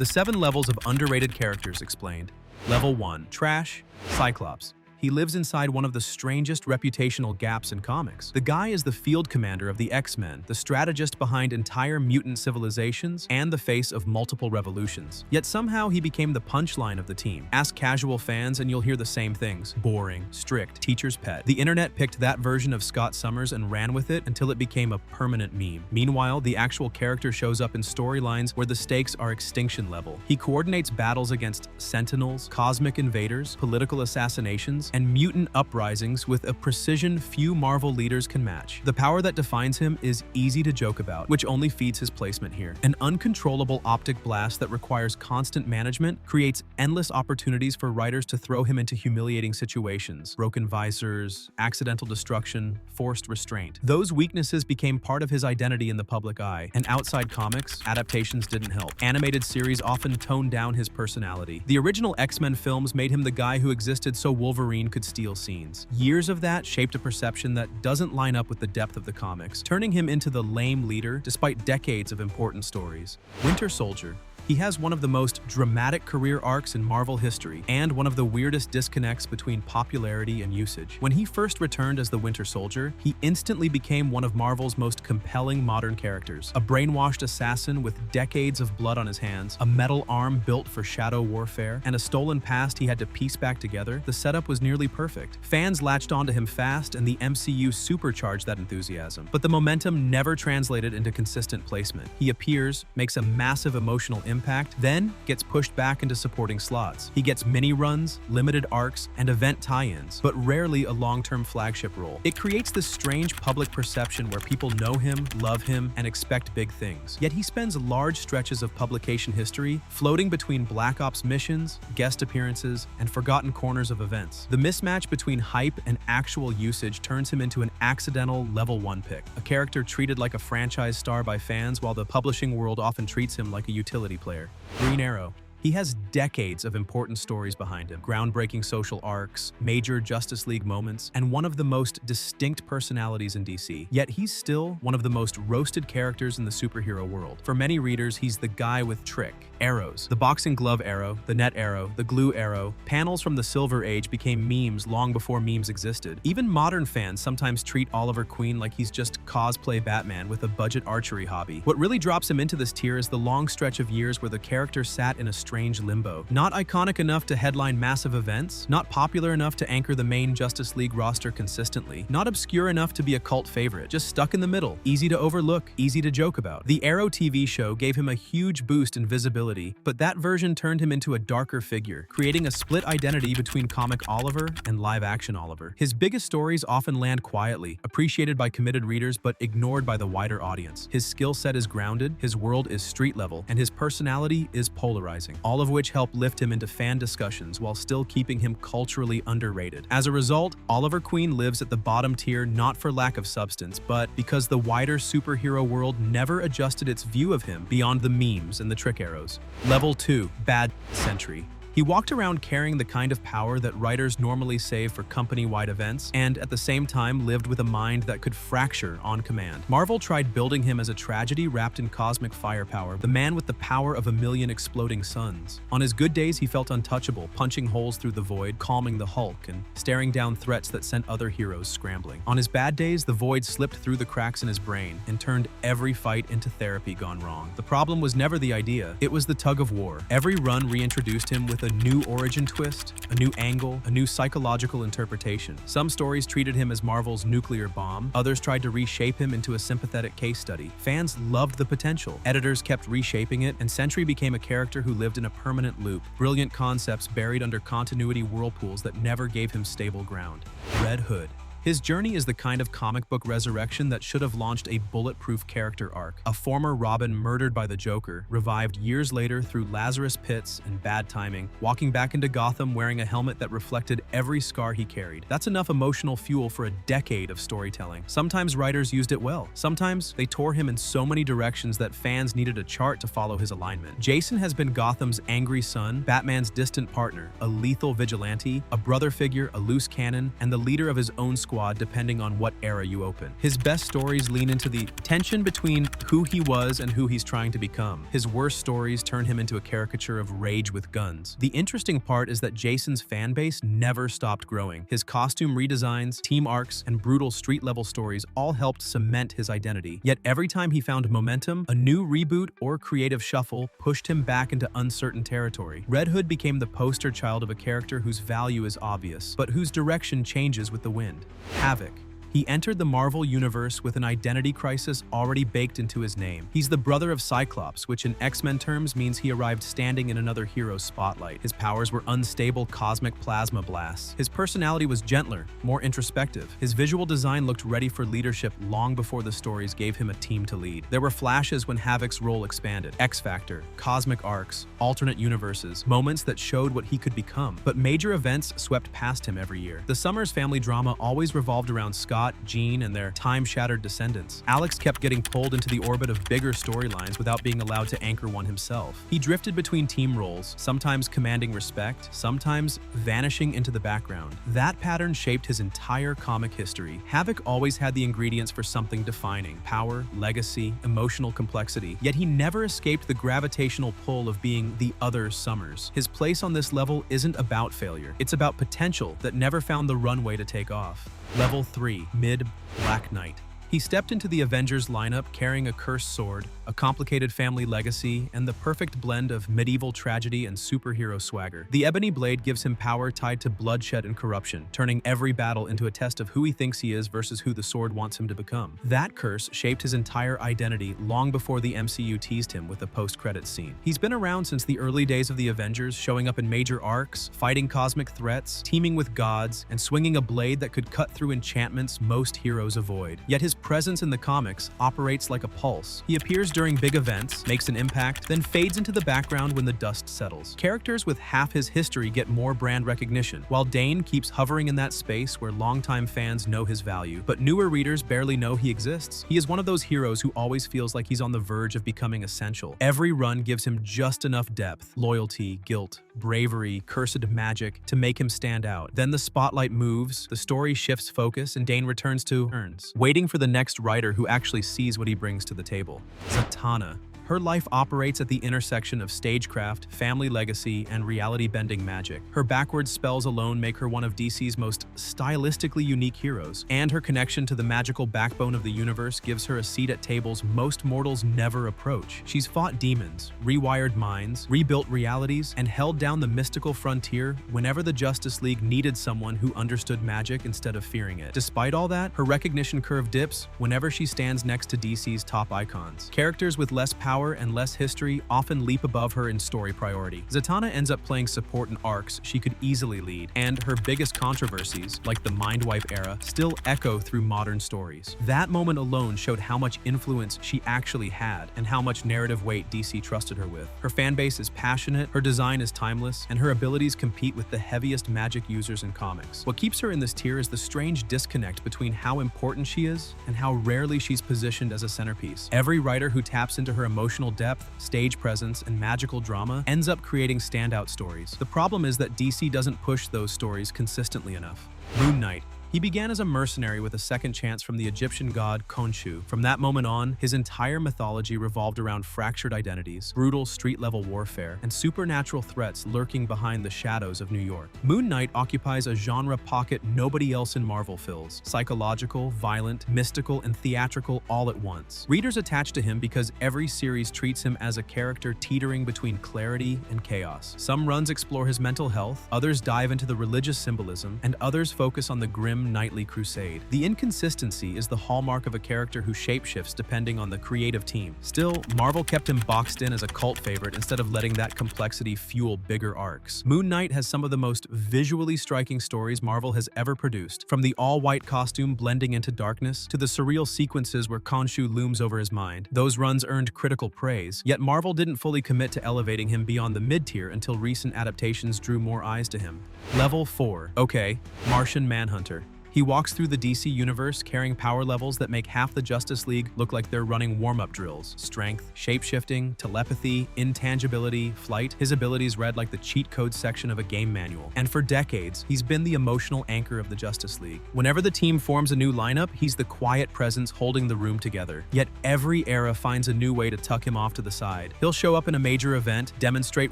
The 7 levels of underrated characters explained. Level 1. Trash, Cyclops. He lives inside one of the strangest reputational gaps in comics. The guy is the field commander of the X-Men, the strategist behind entire mutant civilizations, and the face of multiple revolutions. Yet somehow he became the punchline of the team. Ask casual fans and you'll hear the same things. Boring, strict, teacher's pet. The internet picked that version of Scott Summers and ran with it until it became a permanent meme. Meanwhile, the actual character shows up in storylines where the stakes are extinction level. He coordinates battles against Sentinels, cosmic invaders, political assassinations, and mutant uprisings with a precision few Marvel leaders can match. The power that defines him is easy to joke about, which only feeds his placement here. An uncontrollable optic blast that requires constant management creates endless opportunities for writers to throw him into humiliating situations. Broken visors, accidental destruction, forced restraint. Those weaknesses became part of his identity in the public eye, and outside comics, adaptations didn't help. Animated series often toned down his personality. The original X-Men films made him the guy who existed so Wolverine could steal scenes. Years of that shaped a perception that doesn't line up with the depth of the comics, turning him into the lame leader despite decades of important stories. Winter Soldier. He has one of the most dramatic career arcs in Marvel history, and one of the weirdest disconnects between popularity and usage. When he first returned as the Winter Soldier, he instantly became one of Marvel's most compelling modern characters. A brainwashed assassin with decades of blood on his hands, a metal arm built for shadow warfare, and a stolen past he had to piece back together, the setup was nearly perfect. Fans latched onto him fast, and the MCU supercharged that enthusiasm. But the momentum never translated into consistent placement. He appears, makes a massive emotional impact, then gets pushed back into supporting slots. He gets mini-runs, limited arcs, and event tie-ins, but rarely a long-term flagship role. It creates this strange public perception where people know him, love him, and expect big things. Yet he spends large stretches of publication history floating between Black Ops missions, guest appearances, and forgotten corners of events. The mismatch between hype and actual usage turns him into an accidental level 1 pick, a character treated like a franchise star by fans while the publishing world often treats him like a utility player. Green Arrow. He has decades of important stories behind him, groundbreaking social arcs, major Justice League moments, and one of the most distinct personalities in DC. Yet he's still one of the most roasted characters in the superhero world. For many readers, he's the guy with trick, arrows. The boxing glove arrow, the net arrow, the glue arrow. Panels from the Silver Age became memes long before memes existed. Even modern fans sometimes treat Oliver Queen like he's just cosplay Batman with a budget archery hobby. What really drops him into this tier is the long stretch of years where the character sat in a strange limbo. Not iconic enough to headline massive events, not popular enough to anchor the main Justice League roster consistently, not obscure enough to be a cult favorite, just stuck in the middle, easy to overlook, easy to joke about. The Arrow TV show gave him a huge boost in visibility, but that version turned him into a darker figure, creating a split identity between comic Oliver and live-action Oliver. His biggest stories often land quietly, appreciated by committed readers but ignored by the wider audience. His skill set is grounded, his world is street level, and his personality is polarizing, all of which help lift him into fan discussions while still keeping him culturally underrated. As a result, Oliver Queen lives at the bottom tier not for lack of substance, but because the wider superhero world never adjusted its view of him beyond the memes and the trick arrows. Level 2. Bad Sentry. He walked around carrying the kind of power that writers normally save for company-wide events, and at the same time lived with a mind that could fracture on command. Marvel tried building him as a tragedy wrapped in cosmic firepower, the man with the power of a million exploding suns. On his good days, he felt untouchable, punching holes through the void, calming the Hulk, and staring down threats that sent other heroes scrambling. On his bad days, the void slipped through the cracks in his brain and turned every fight into therapy gone wrong. The problem was never the idea, it was the tug of war. Every run reintroduced him with a new origin twist, a new angle, a new psychological interpretation. Some stories treated him as Marvel's nuclear bomb, others tried to reshape him into a sympathetic case study. Fans loved the potential. Editors kept reshaping it, and Sentry became a character who lived in a permanent loop. Brilliant concepts buried under continuity whirlpools that never gave him stable ground. Red Hood. His journey is the kind of comic book resurrection that should have launched a bulletproof character arc. A former Robin murdered by the Joker, revived years later through Lazarus Pits and bad timing, walking back into Gotham wearing a helmet that reflected every scar he carried. That's enough emotional fuel for a decade of storytelling. Sometimes writers used it well. Sometimes they tore him in so many directions that fans needed a chart to follow his alignment. Jason has been Gotham's angry son, Batman's distant partner, a lethal vigilante, a brother figure, a loose cannon, and the leader of his own squad Squad depending on what era you open. His best stories lean into the tension between who he was and who he's trying to become. His worst stories turn him into a caricature of rage with guns. The interesting part is that Jason's fanbase never stopped growing. His costume redesigns, team arcs, and brutal street-level stories all helped cement his identity. Yet every time he found momentum, a new reboot or creative shuffle pushed him back into uncertain territory. Red Hood became the poster child of a character whose value is obvious, but whose direction changes with the wind. Havoc. He entered the Marvel Universe with an identity crisis already baked into his name. He's the brother of Cyclops, which in X-Men terms means he arrived standing in another hero's spotlight. His powers were unstable cosmic plasma blasts. His personality was gentler, more introspective. His visual design looked ready for leadership long before the stories gave him a team to lead. There were flashes when Havoc's role expanded. X-Factor, cosmic arcs, alternate universes, moments that showed what he could become. But major events swept past him every year. The Summers family drama always revolved around Scott, Jean, and their time-shattered descendants. Alex kept getting pulled into the orbit of bigger storylines without being allowed to anchor one himself. He drifted between team roles, sometimes commanding respect, sometimes vanishing into the background. That pattern shaped his entire comic history. Havoc always had the ingredients for something defining: power, legacy, emotional complexity. Yet he never escaped the gravitational pull of being the other Summers. His place on this level isn't about failure. It's about potential that never found the runway to take off. Level 3. Mid-Black Knight. He stepped into the Avengers lineup carrying a cursed sword, a complicated family legacy, and the perfect blend of medieval tragedy and superhero swagger. The Ebony Blade gives him power tied to bloodshed and corruption, turning every battle into a test of who he thinks he is versus who the sword wants him to become. That curse shaped his entire identity long before the MCU teased him with a post-credits scene. He's been around since the early days of the Avengers, showing up in major arcs, fighting cosmic threats, teaming with gods, and swinging a blade that could cut through enchantments most heroes avoid. Yet his presence in the comics operates like a pulse. He appears during big events, makes an impact, then fades into the background when the dust settles. Characters with half his history get more brand recognition, while Dane keeps hovering in that space where longtime fans know his value, but newer readers barely know he exists. He is one of those heroes who always feels like he's on the verge of becoming essential. Every run gives him just enough depth, loyalty, guilt, bravery, cursed magic to make him stand out. Then the spotlight moves, the story shifts focus, and Dane returns to Earns, waiting for the next writer who actually sees what he brings to the table. Zatanna. Her life operates at the intersection of stagecraft, family legacy, and reality-bending magic. Her backwards spells alone make her one of DC's most stylistically unique heroes, and her connection to the magical backbone of the universe gives her a seat at tables most mortals never approach. She's fought demons, rewired minds, rebuilt realities, and held down the mystical frontier whenever the Justice League needed someone who understood magic instead of fearing it. Despite all that, her recognition curve dips whenever she stands next to DC's top icons. Characters with less power and less history often leap above her in story priority. Zatanna ends up playing support in arcs she could easily lead, and her biggest controversies, like the Mindwipe era, still echo through modern stories. That moment alone showed how much influence she actually had and how much narrative weight DC trusted her with. Her fanbase is passionate, her design is timeless, and her abilities compete with the heaviest magic users in comics. What keeps her in this tier is the strange disconnect between how important she is and how rarely she's positioned as a centerpiece. Every writer who taps into her emotional depth, stage presence, and magical drama ends up creating standout stories. The problem is that DC doesn't push those stories consistently enough. Moon Knight. He began as a mercenary with a second chance from the Egyptian god Khonshu. From that moment on, his entire mythology revolved around fractured identities, brutal street-level warfare, and supernatural threats lurking behind the shadows of New York. Moon Knight occupies a genre pocket nobody else in Marvel fills: psychological, violent, mystical, and theatrical all at once. Readers attach to him because every series treats him as a character teetering between clarity and chaos. Some runs explore his mental health, others dive into the religious symbolism, and others focus on the grim nightly crusade. The inconsistency is the hallmark of a character who shapeshifts depending on the creative team. Still, Marvel kept him boxed in as a cult favorite instead of letting that complexity fuel bigger arcs. Moon Knight has some of the most visually striking stories Marvel has ever produced, from the all-white costume blending into darkness to the surreal sequences where Khonshu looms over his mind. Those runs earned critical praise, yet Marvel didn't fully commit to elevating him beyond the mid-tier until recent adaptations drew more eyes to him. Level 4. Okay, Martian Manhunter. He walks through the DC universe carrying power levels that make half the Justice League look like they're running warm-up drills. Strength, shape-shifting, telepathy, intangibility, flight. His abilities read like the cheat code section of a game manual. And for decades, he's been the emotional anchor of the Justice League. Whenever the team forms a new lineup, he's the quiet presence holding the room together. Yet every era finds a new way to tuck him off to the side. He'll show up in a major event, demonstrate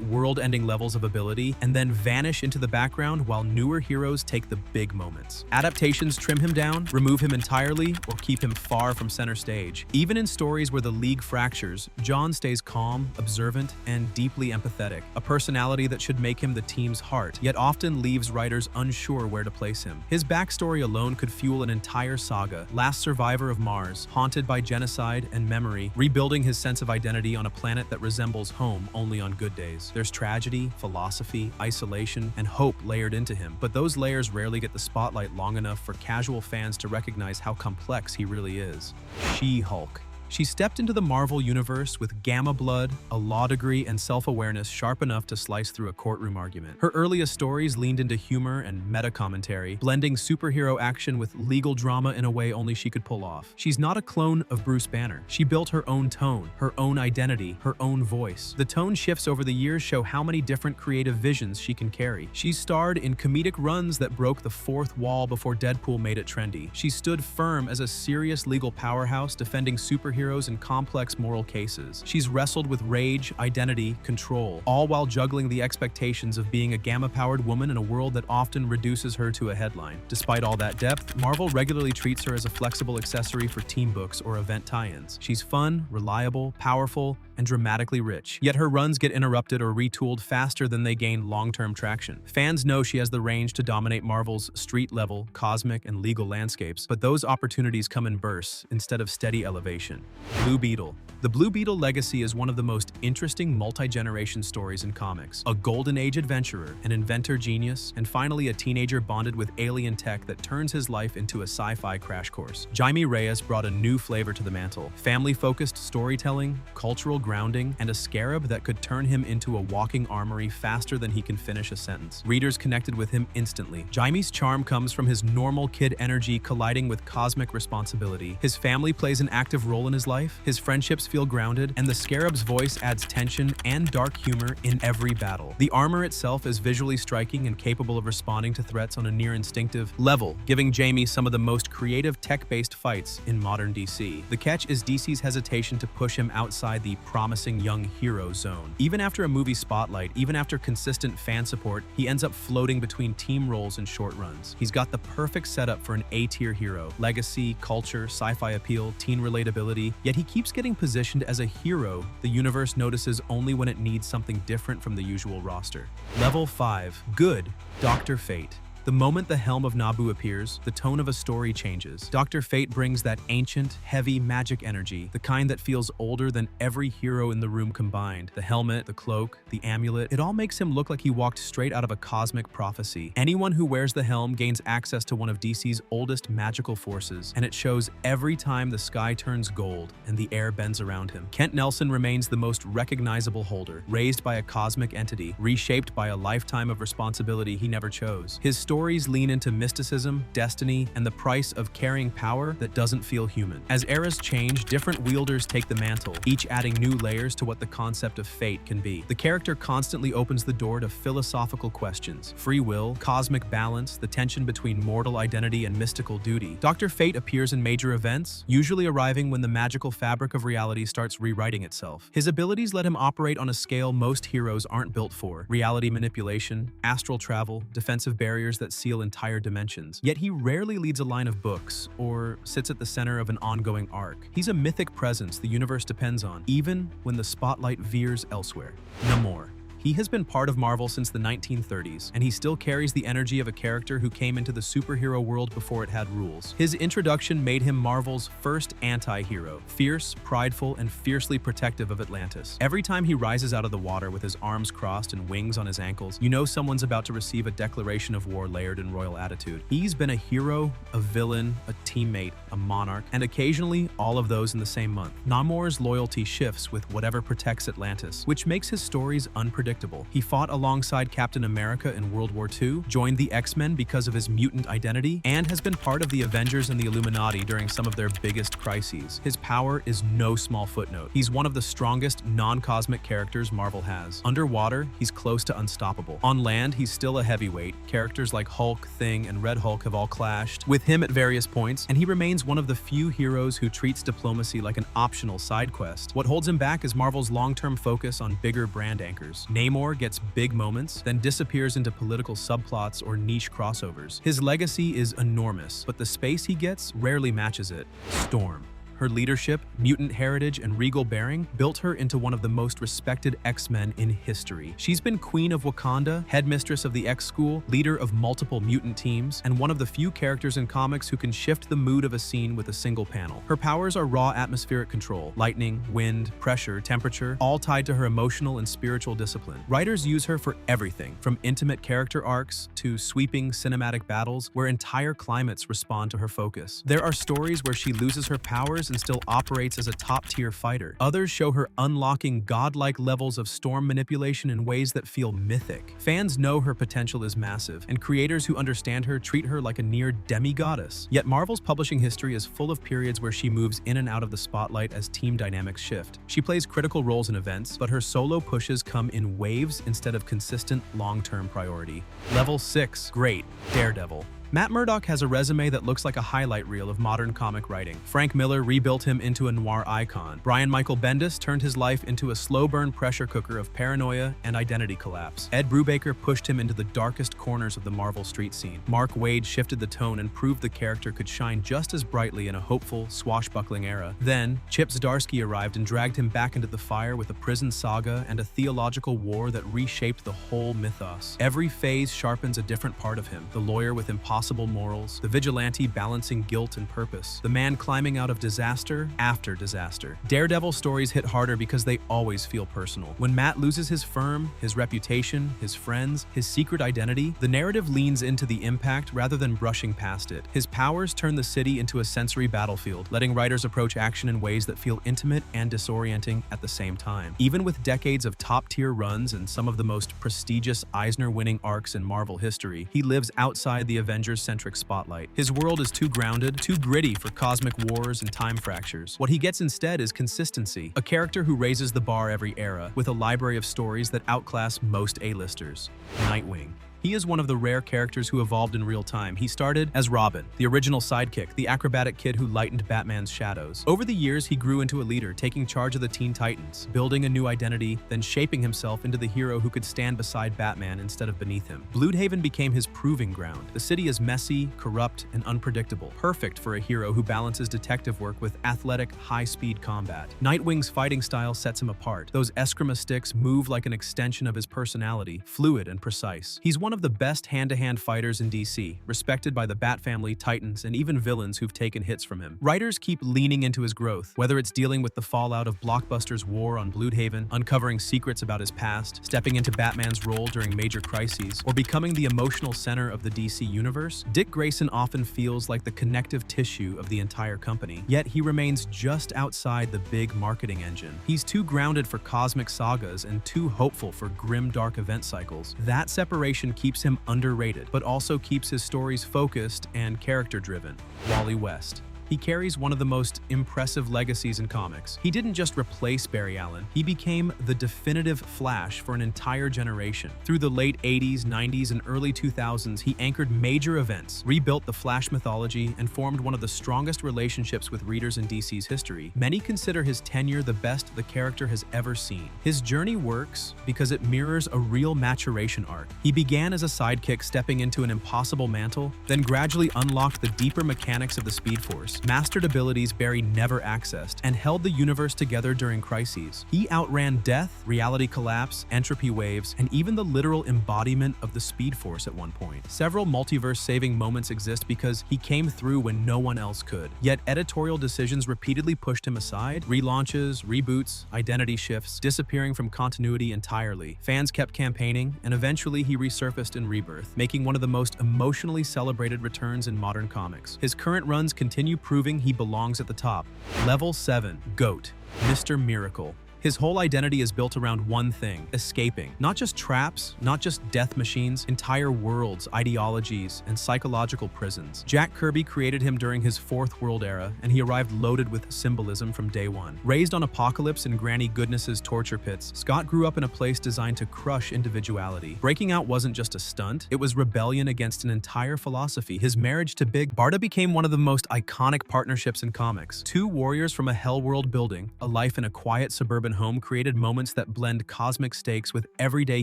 world-ending levels of ability, and then vanish into the background while newer heroes take the big moments. Adaptations trim him down, remove him entirely, or keep him far from center stage. Even in stories where the League fractures, John stays calm, observant, and deeply empathetic, a personality that should make him the team's heart, yet often leaves writers unsure where to place him. His backstory alone could fuel an entire saga. Last survivor of Mars, haunted by genocide and memory, rebuilding his sense of identity on a planet that resembles home only on good days. There's tragedy, philosophy, isolation, and hope layered into him, but those layers rarely get the spotlight long enough for casual fans to recognize how complex he really is. She-Hulk. She stepped into the Marvel Universe with gamma blood, a law degree, and self-awareness sharp enough to slice through a courtroom argument. Her earliest stories leaned into humor and meta-commentary, blending superhero action with legal drama in a way only she could pull off. She's not a clone of Bruce Banner. She built her own tone, her own identity, her own voice. The tone shifts over the years show how many different creative visions she can carry. She starred in comedic runs that broke the fourth wall before Deadpool made it trendy. She stood firm as a serious legal powerhouse defending superheroes in complex moral cases. She's wrestled with rage, identity, control, all while juggling the expectations of being a gamma-powered woman in a world that often reduces her to a headline. Despite all that depth, Marvel regularly treats her as a flexible accessory for team books or event tie-ins. She's fun, reliable, powerful, and dramatically rich. Yet her runs get interrupted or retooled faster than they gain long-term traction. Fans know she has the range to dominate Marvel's street-level, cosmic, and legal landscapes, but those opportunities come in bursts instead of steady elevation. Blue Beetle. The Blue Beetle legacy is one of the most interesting multi-generation stories in comics. A Golden Age adventurer, an inventor genius, and finally a teenager bonded with alien tech that turns his life into a sci-fi crash course. Jaime Reyes brought a new flavor to the mantle. Family-focused storytelling, cultural grounding, and a scarab that could turn him into a walking armory faster than he can finish a sentence. Readers connected with him instantly. Jaime's charm comes from his normal kid energy colliding with cosmic responsibility. His family plays an active role in his life, his friendships feel grounded, and the scarab's voice adds tension and dark humor in every battle. The armor itself is visually striking and capable of responding to threats on a near-instinctive level, giving Jaime some of the most creative tech-based fights in modern DC. The catch is DC's hesitation to push him outside the promising young hero zone. Even after a movie spotlight, even after consistent fan support, he ends up floating between team roles and short runs. He's got the perfect setup for an A-tier hero: legacy, culture, sci-fi appeal, teen relatability, yet he keeps getting positioned as a hero the universe notices only when it needs something different from the usual roster. Level 5. Good. Dr. Fate. The moment the helm of Nabu appears, the tone of a story changes. Dr. Fate brings that ancient, heavy magic energy, the kind that feels older than every hero in the room combined. The helmet, the cloak, the amulet, it all makes him look like he walked straight out of a cosmic prophecy. Anyone who wears the helm gains access to one of DC's oldest magical forces, and it shows every time the sky turns gold and the air bends around him. Kent Nelson remains the most recognizable holder, raised by a cosmic entity, reshaped by a lifetime of responsibility he never chose. His stories lean into mysticism, destiny, and the price of carrying power that doesn't feel human. As eras change, different wielders take the mantle, each adding new layers to what the concept of fate can be. The character constantly opens the door to philosophical questions: free will, cosmic balance, the tension between mortal identity and mystical duty. Dr. Fate appears in major events, usually arriving when the magical fabric of reality starts rewriting itself. His abilities let him operate on a scale most heroes aren't built for: reality manipulation, astral travel, defensive barriers that seal entire dimensions. Yet he rarely leads a line of books or sits at the center of an ongoing arc. He's a mythic presence the universe depends on, even when the spotlight veers elsewhere. Namor. He has been part of Marvel since the 1930s, and he still carries the energy of a character who came into the superhero world before it had rules. His introduction made him Marvel's first anti-hero, fierce, prideful, and fiercely protective of Atlantis. Every time he rises out of the water with his arms crossed and wings on his ankles, you know someone's about to receive a declaration of war layered in royal attitude. He's been a hero, a villain, a teammate, a monarch, and occasionally all of those in the same month. Namor's loyalty shifts with whatever protects Atlantis, which makes his stories unpredictable unpredictable. He fought alongside Captain America in World War II, joined the X-Men because of his mutant identity, and has been part of the Avengers and the Illuminati during some of their biggest crises. His power is no small footnote. He's one of the strongest non-cosmic characters Marvel has. Underwater, he's close to unstoppable. On land, he's still a heavyweight. Characters like Hulk, Thing, and Red Hulk have all clashed with him at various points, and he remains one of the few heroes who treats diplomacy like an optional side quest. What holds him back is Marvel's long-term focus on bigger brand anchors. Namor gets big moments, then disappears into political subplots or niche crossovers. His legacy is enormous, but the space he gets rarely matches it. Storm. Her leadership, mutant heritage, and regal bearing built her into one of the most respected X-Men in history. She's been Queen of Wakanda, headmistress of the X-School, leader of multiple mutant teams, and one of the few characters in comics who can shift the mood of a scene with a single panel. Her powers are raw atmospheric control, lightning, wind, pressure, temperature, all tied to her emotional and spiritual discipline. Writers use her for everything, from intimate character arcs to sweeping cinematic battles where entire climates respond to her focus. There are stories where she loses her powers and still operates as a top-tier fighter. Others show her unlocking godlike levels of storm manipulation in ways that feel mythic. Fans know her potential is massive, and creators who understand her treat her like a near demigoddess. Yet Marvel's publishing history is full of periods where she moves in and out of the spotlight as team dynamics shift. She plays critical roles in events, but her solo pushes come in waves instead of consistent long-term priority. Level 6. Great. Daredevil. Matt Murdock has a resume that looks like a highlight reel of modern comic writing. Frank Miller rebuilt him into a noir icon. Brian Michael Bendis turned his life into a slow-burn pressure cooker of paranoia and identity collapse. Ed Brubaker pushed him into the darkest corners of the Marvel street scene. Mark Waid shifted the tone and proved the character could shine just as brightly in a hopeful, swashbuckling era. Then, Chip Zdarsky arrived and dragged him back into the fire with a prison saga and a theological war that reshaped the whole mythos. Every phase sharpens a different part of him: the lawyer with impossible morals, the vigilante balancing guilt and purpose, the man climbing out of disaster after disaster. Daredevil stories hit harder because they always feel personal. When Matt loses his firm, his reputation, his friends, his secret identity, the narrative leans into the impact rather than brushing past it. His powers turn the city into a sensory battlefield, letting writers approach action in ways that feel intimate and disorienting at the same time. Even with decades of top-tier runs and some of the most prestigious Eisner-winning arcs in Marvel history, he lives outside the Avengers-centric spotlight. His world is too grounded, too gritty for cosmic wars and time fractures. What he gets instead is consistency, a character who raises the bar every era, with a library of stories that outclass most A-listers. Nightwing. He is one of the rare characters who evolved in real time. He started as Robin, the original sidekick, the acrobatic kid who lightened Batman's shadows. Over the years, he grew into a leader, taking charge of the Teen Titans, building a new identity, then shaping himself into the hero who could stand beside Batman instead of beneath him. Bloodhaven became his proving ground. The city is messy, corrupt, and unpredictable, perfect for a hero who balances detective work with athletic, high-speed combat. Nightwing's fighting style sets him apart. Those Eskrima sticks move like an extension of his personality, fluid and precise. He's one of the best hand-to-hand fighters in DC, respected by the Bat family, Titans, and even villains who've taken hits from him. Writers keep leaning into his growth, whether it's dealing with the fallout of Blockbuster's war on Bloodhaven, uncovering secrets about his past, stepping into Batman's role during major crises, or becoming the emotional center of the DC universe. Dick Grayson often feels like the connective tissue of the entire company, yet he remains just outside the big marketing engine. He's too grounded for cosmic sagas and too hopeful for grim, dark event cycles. That separation keeps him underrated, but also keeps his stories focused and character-driven. Wally West. He carries one of the most impressive legacies in comics. He didn't just replace Barry Allen, he became the definitive Flash for an entire generation. Through the late 80s, 90s, and early 2000s, he anchored major events, rebuilt the Flash mythology, and formed one of the strongest relationships with readers in DC's history. Many consider his tenure the best the character has ever seen. His journey works because it mirrors a real maturation arc. He began as a sidekick stepping into an impossible mantle, then gradually unlocked the deeper mechanics of the Speed Force, mastered abilities Barry never accessed, and held the universe together during crises. He outran death, reality collapse, entropy waves, and even the literal embodiment of the Speed Force at one point. Several multiverse-saving moments exist because he came through when no one else could. Yet editorial decisions repeatedly pushed him aside, relaunches, reboots, identity shifts, disappearing from continuity entirely. Fans kept campaigning, and eventually he resurfaced in Rebirth, making one of the most emotionally celebrated returns in modern comics. His current runs continue proving he belongs at the top. Level 7. GOAT. Mr. Miracle. His whole identity is built around one thing: escaping. Not just traps, not just death machines, entire worlds, ideologies, and psychological prisons. Jack Kirby created him during his Fourth World era, and he arrived loaded with symbolism from day one. Raised on Apocalypse and Granny Goodness's torture pits, Scott grew up in a place designed to crush individuality. Breaking out wasn't just a stunt, it was rebellion against an entire philosophy. His marriage to Big Barda became one of the most iconic partnerships in comics. Two warriors from a hellworld building, a life in a quiet suburban home, created moments that blend cosmic stakes with everyday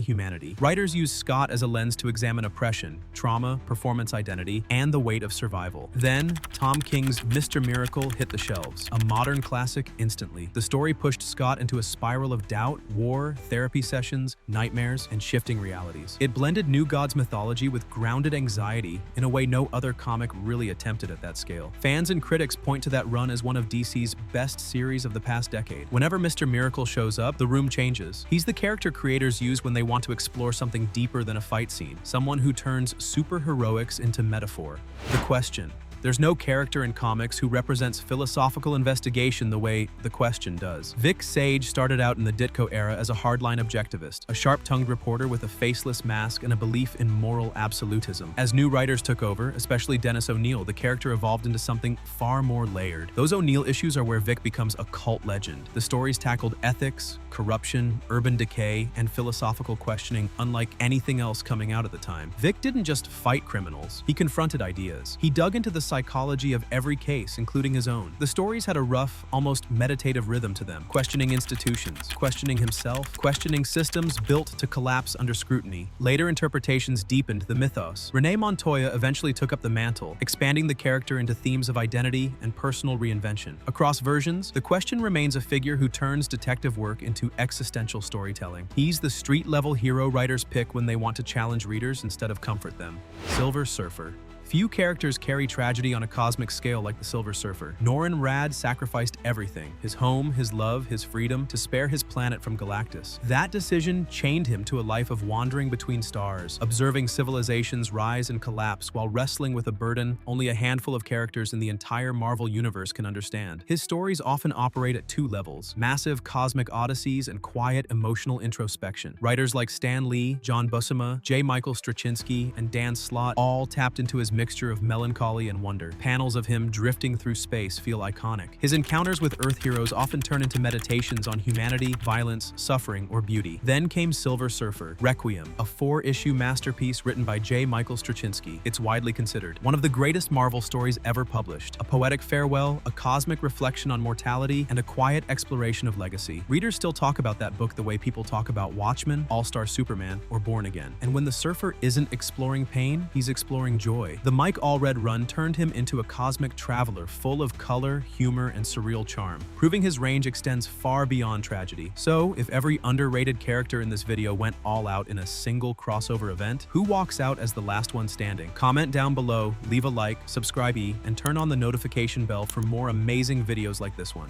humanity. Writers use Scott as a lens to examine oppression, trauma, performance identity, and the weight of survival. Then, Tom King's Mr. Miracle hit the shelves, a modern classic instantly. The story pushed Scott into a spiral of doubt, war, therapy sessions, nightmares, and shifting realities. It blended New Gods mythology with grounded anxiety in a way no other comic really attempted at that scale. Fans and critics point to that run as one of DC's best series of the past decade. Whenever Mr. Miracle shows up, the room changes. He's the character creators use when they want to explore something deeper than a fight scene, someone who turns superheroics into metaphor. The Question. There's no character in comics who represents philosophical investigation the way The Question does. Vic Sage started out in the Ditko era as a hardline objectivist, a sharp-tongued reporter with a faceless mask and a belief in moral absolutism. As new writers took over, especially Dennis O'Neil, the character evolved into something far more layered. Those O'Neil issues are where Vic becomes a cult legend. The stories tackled ethics, corruption, urban decay, and philosophical questioning unlike anything else coming out at the time. Vic didn't just fight criminals, he confronted ideas. He dug into the psychology of every case, including his own. The stories had a rough, almost meditative rhythm to them, questioning institutions, questioning himself, questioning systems built to collapse under scrutiny. Later interpretations deepened the mythos. Renee Montoya eventually took up the mantle, expanding the character into themes of identity and personal reinvention. Across versions, The Question remains a figure who turns detective work into existential storytelling. He's the street-level hero writers pick when they want to challenge readers instead of comfort them. Silver Surfer. Few characters carry tragedy on a cosmic scale like the Silver Surfer. Norrin Radd sacrificed everything, his home, his love, his freedom, to spare his planet from Galactus. That decision chained him to a life of wandering between stars, observing civilizations rise and collapse while wrestling with a burden only a handful of characters in the entire Marvel universe can understand. His stories often operate at two levels: massive cosmic odysseys and quiet emotional introspection. Writers like Stan Lee, John Buscema, J. Michael Straczynski, and Dan Slott all tapped into his mixture of melancholy and wonder. Panels of him drifting through space feel iconic. His encounters with Earth heroes often turn into meditations on humanity, violence, suffering, or beauty. Then came Silver Surfer, Requiem, a 4-issue masterpiece written by J. Michael Straczynski. It's widely considered one of the greatest Marvel stories ever published. A poetic farewell, a cosmic reflection on mortality, and a quiet exploration of legacy. Readers still talk about that book the way people talk about Watchmen, All-Star Superman, or Born Again. And when the Surfer isn't exploring pain, he's exploring joy. The Mike Allred run turned him into a cosmic traveler full of color, humor, and surreal charm, proving his range extends far beyond tragedy. So, if every underrated character in this video went all out in a single crossover event, who walks out as the last one standing? Comment down below, leave a like, subscribe, and turn on the notification bell for more amazing videos like this one.